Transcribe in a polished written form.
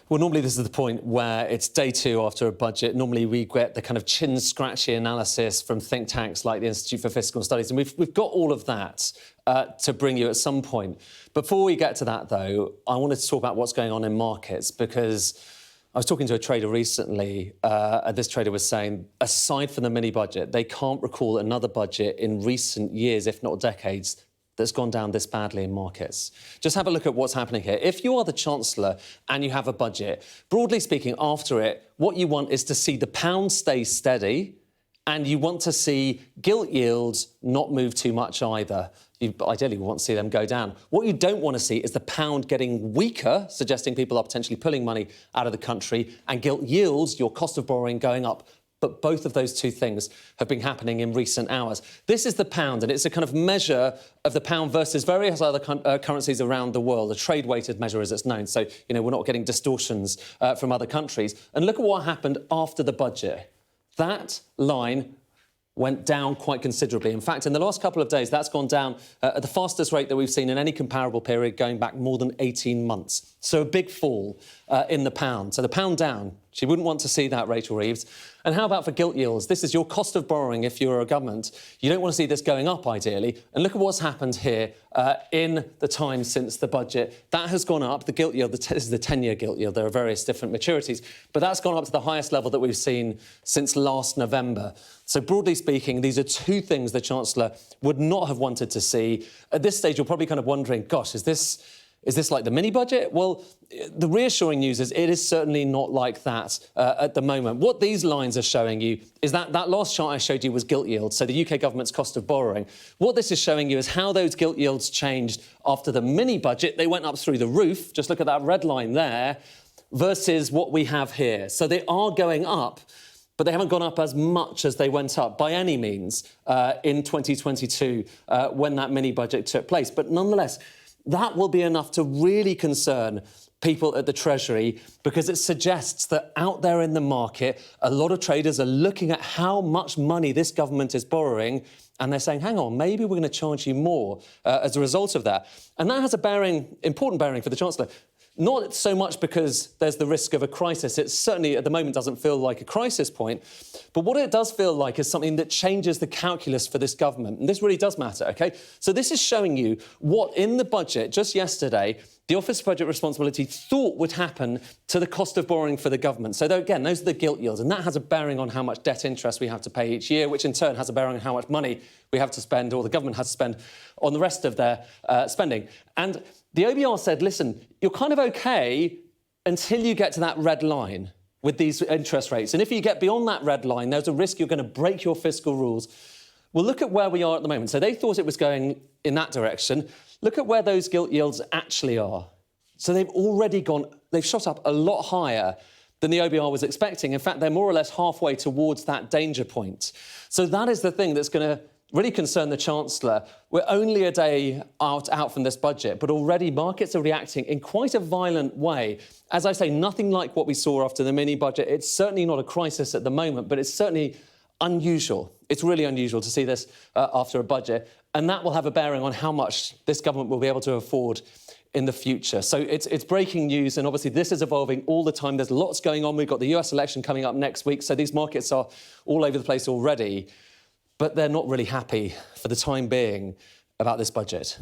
Well, normally this is the point where it's day two after a budget. Normally we get the kind of chin-scratchy analysis from think tanks like the Institute for Fiscal Studies, and we've got all of that to bring you at some point. Before we get to that, though, I wanted to talk about what's going on in markets, because I was talking to a trader recently, and this trader was saying, aside from the mini-budget, they can't recall another budget in recent years, if not decades, that's gone down this badly in markets. Just have a look at what's happening here. If you are the Chancellor and you have a budget, broadly speaking, after it, what you want is to see the pound stay steady, and you want to see gilt yields not move too much either. You ideally want to see them go down. What you don't want to see is the pound getting weaker, suggesting people are potentially pulling money out of the country, and gilt yields, your cost of borrowing, going up. But both of those two things have been happening in recent hours. This is the pound, and it's a kind of measure of the pound versus various other currencies around the world, a trade-weighted measure as it's known. So, we're not getting distortions from other countries. And look at what happened after the budget. That line went down quite considerably. In fact, in the last couple of days, that's gone down at the fastest rate that we've seen in any comparable period going back more than 18 months. So a big fall in the pound. So the pound down. She wouldn't want to see that, Rachel Reeves. And how about for gilt yields? This is your cost of borrowing if you're a government. You don't want to see this going up, ideally. And look at what's happened here in the time since the budget. That has gone up. The gilt yield, this is the 10-year gilt yield. There are various different maturities. But that's gone up to the highest level that we've seen since last November. So broadly speaking, these are two things the Chancellor would not have wanted to see. At this stage, you're probably kind of wondering, gosh, is this like the mini-budget? Well, the reassuring news is it is certainly not like that at the moment. What these lines are showing you is that last chart I showed you was gilt yield, so the UK government's cost of borrowing. What this is showing you is how those gilt yields changed after the mini-budget. They went up through the roof. Just look at that red line there versus what we have here. So they are going up, but they haven't gone up as much as they went up by any means in 2022 when that mini-budget took place. But nonetheless, that will be enough to really concern people at the Treasury, because it suggests that out there in the market, a lot of traders are looking at how much money this government is borrowing, and they're saying, hang on, maybe we're going to charge you more as a result of that. And that has a important bearing for the Chancellor. Not so much because there's the risk of a crisis. It certainly, at the moment, doesn't feel like a crisis point. But what it does feel like is something that changes the calculus for this government. And this really does matter, OK? So this is showing you what, in the budget just yesterday, the Office for Budget Responsibility thought would happen to the cost of borrowing for the government. So, again, those are the gilt yields. And that has a bearing on how much debt interest we have to pay each year, which in turn has a bearing on how much money we have to spend, or the government has to spend, on the rest of their spending. And the OBR said, listen, you're kind of OK until you get to that red line with these interest rates. And if you get beyond that red line, there's a risk you're going to break your fiscal rules. Well, look at where we are at the moment. So they thought it was going in that direction. Look at where those gilt yields actually are. So they've shot up a lot higher than the OBR was expecting. In fact, they're more or less halfway towards that danger point. So that is the thing that's going to really concern the Chancellor. We're only a day out from this budget, but already markets are reacting in quite a violent way. As I say, nothing like what we saw after the mini-budget. It's certainly not a crisis at the moment, but it's certainly unusual. It's really unusual to see this after a budget, and that will have a bearing on how much this government will be able to afford in the future. So it's breaking news, and obviously this is evolving all the time. There's lots going on. We've got the US election coming up next week, so these markets are all over the place already. But they're not really happy for the time being about this budget.